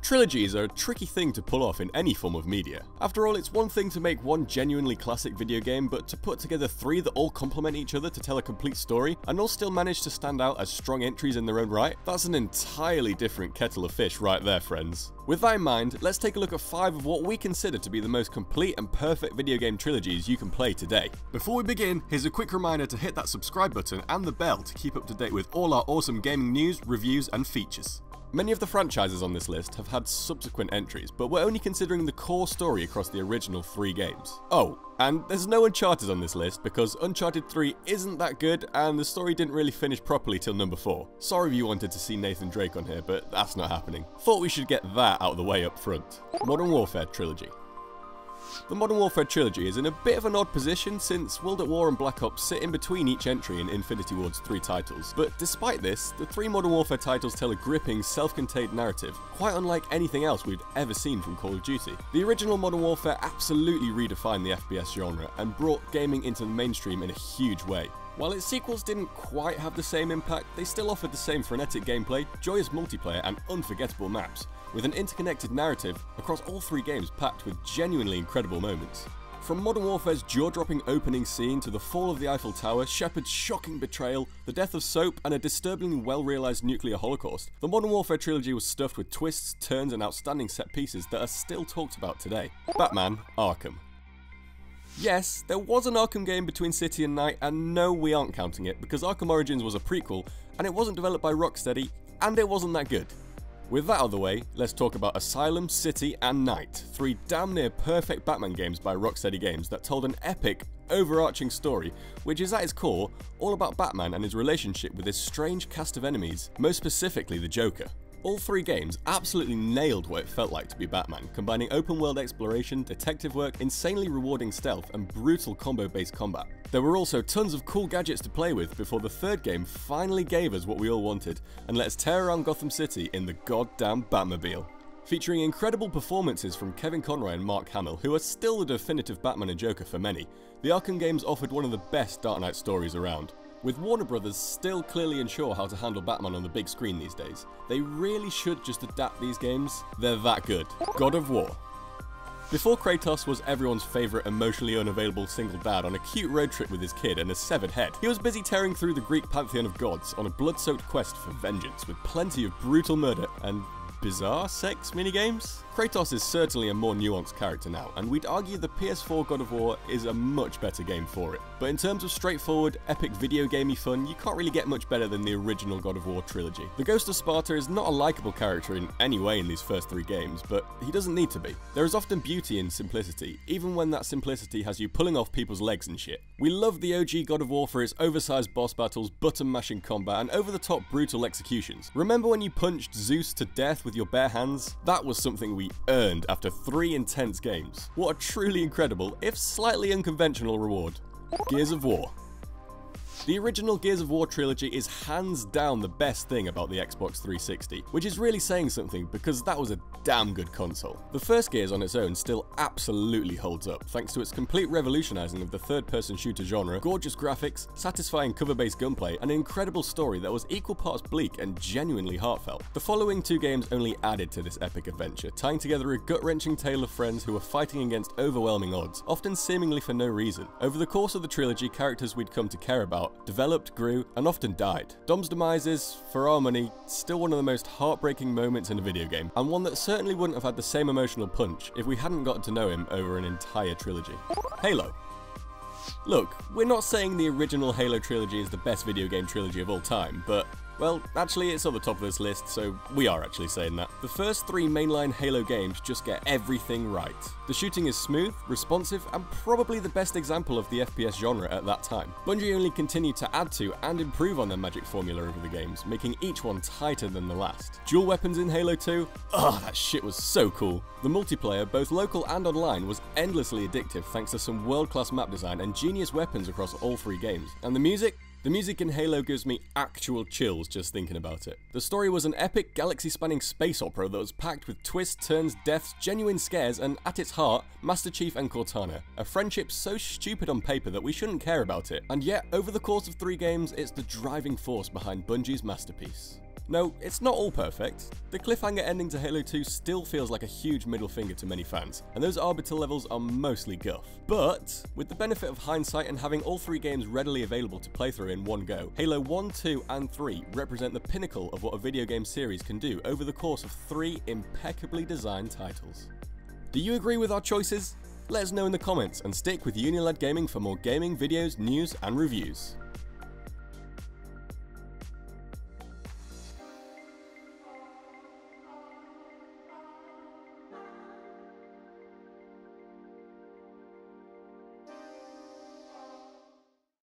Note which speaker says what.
Speaker 1: Trilogies are a tricky thing to pull off in any form of media. After all, it's one thing to make one genuinely classic video game, but to put together three that all complement each other to tell a complete story, and all still manage to stand out as strong entries in their own right, that's an entirely different kettle of fish right there, friends. With that in mind, let's take a look at 5 of what we consider to be the most complete and perfect video game trilogies you can play today. Before we begin, here's a quick reminder to hit that subscribe button and the bell to keep up to date with all our awesome gaming news, reviews, and features. Many of the franchises on this list have had subsequent entries, but we're only considering the core story across the original 3 games. Oh, and there's no Uncharted on this list because Uncharted 3 isn't that good and the story didn't really finish properly till number 4. Sorry if you wanted to see Nathan Drake on here, but that's not happening. Thought we should get that out of the way up front. Modern Warfare Trilogy. The Modern Warfare Trilogy is in a bit of an odd position since World at War and Black Ops sit in between each entry in Infinity Ward's 3 titles, but despite this, the 3 Modern Warfare titles tell a gripping, self-contained narrative, quite unlike anything else we've ever seen from Call of Duty. The original Modern Warfare absolutely redefined the FPS genre and brought gaming into the mainstream in a huge way. While its sequels didn't quite have the same impact, they still offered the same frenetic gameplay, joyous multiplayer, and unforgettable maps, with an interconnected narrative across all 3 games packed with genuinely incredible moments. From Modern Warfare's jaw-dropping opening scene to the fall of the Eiffel Tower, Shepard's shocking betrayal, the death of Soap, and a disturbingly well-realised nuclear holocaust, the Modern Warfare trilogy was stuffed with twists, turns, and outstanding set pieces that are still talked about today. Batman: Arkham. Yes, there was an Arkham game between City and Night, and no, we aren't counting it, because Arkham Origins was a prequel, and it wasn't developed by Rocksteady, and it wasn't that good. With that out of the way, let's talk about Asylum, City, and Night, 3 damn near perfect Batman games by Rocksteady Games that told an epic, overarching story, which is at its core all about Batman and his relationship with this strange cast of enemies, most specifically the Joker. All 3 games absolutely nailed what it felt like to be Batman, combining open-world exploration, detective work, insanely rewarding stealth, and brutal combo-based combat. There were also tons of cool gadgets to play with before the 3rd game finally gave us what we all wanted, and let us tear around Gotham City in the goddamn Batmobile. Featuring incredible performances from Kevin Conroy and Mark Hamill, who are still the definitive Batman and Joker for many, the Arkham games offered one of the best Dark Knight stories around. With Warner Brothers still clearly unsure how to handle Batman on the big screen these days, they really should just adapt these games. They're that good. God of War. Before Kratos was everyone's favourite emotionally unavailable single dad on a cute road trip with his kid and a severed head, he was busy tearing through the Greek pantheon of gods on a blood-soaked quest for vengeance with plenty of brutal murder and bizarre sex minigames? Kratos is certainly a more nuanced character now, and we'd argue the PS4 God of War is a much better game for it. But in terms of straightforward, epic video gamey fun, you can't really get much better than the original God of War trilogy. The Ghost of Sparta is not a likeable character in any way in these first 3 games, but he doesn't need to be. There is often beauty in simplicity, even when that simplicity has you pulling off people's legs and shit. We love the OG God of War for its oversized boss battles, button-mashing combat, and over-the-top brutal executions. Remember when you punched Zeus to death with your bare hands? That was something we earned after 3 intense games. What a truly incredible, if slightly unconventional reward. Gears of War. The original Gears of War trilogy is hands down the best thing about the Xbox 360, which is really saying something because that was a damn good console. The first Gears on its own still absolutely holds up, thanks to its complete revolutionizing of the third-person shooter genre, gorgeous graphics, satisfying cover-based gunplay, and an incredible story that was equal parts bleak and genuinely heartfelt. The following 2 games only added to this epic adventure, tying together a gut-wrenching tale of friends who were fighting against overwhelming odds, often seemingly for no reason. Over the course of the trilogy, characters we'd come to care about developed, grew, and often died. Dom's demise is, for our money, still one of the most heartbreaking moments in a video game, and one that certainly wouldn't have had the same emotional punch if we hadn't gotten to know him over an entire trilogy. Halo. Look, we're not saying the original Halo trilogy is the best video game trilogy of all time, but well, actually it's at the top of this list, so we are actually saying that. The first 3 mainline Halo games just get everything right. The shooting is smooth, responsive, and probably the best example of the FPS genre at that time. Bungie only continued to add to and improve on their magic formula over the games, making each one tighter than the last. Dual weapons in Halo 2? Oh, that shit was so cool. The multiplayer, both local and online, was endlessly addictive thanks to some world-class map design and genius weapons across all 3 games. And the music? The music in Halo gives me actual chills just thinking about it. The story was an epic, galaxy-spanning space opera that was packed with twists, turns, deaths, genuine scares, and at its heart, Master Chief and Cortana. A friendship so stupid on paper that we shouldn't care about it, and yet, over the course of 3 games, it's the driving force behind Bungie's masterpiece. No, it's not all perfect. The cliffhanger ending to Halo 2 still feels like a huge middle finger to many fans, and those Arbiter levels are mostly guff. But, with the benefit of hindsight and having all 3 games readily available to play through in one go, Halo 1, 2, and 3 represent the pinnacle of what a video game series can do over the course of 3 impeccably designed titles. Do you agree with our choices? Let us know in the comments, and stick with UNILAD Gaming for more gaming videos, news, and reviews.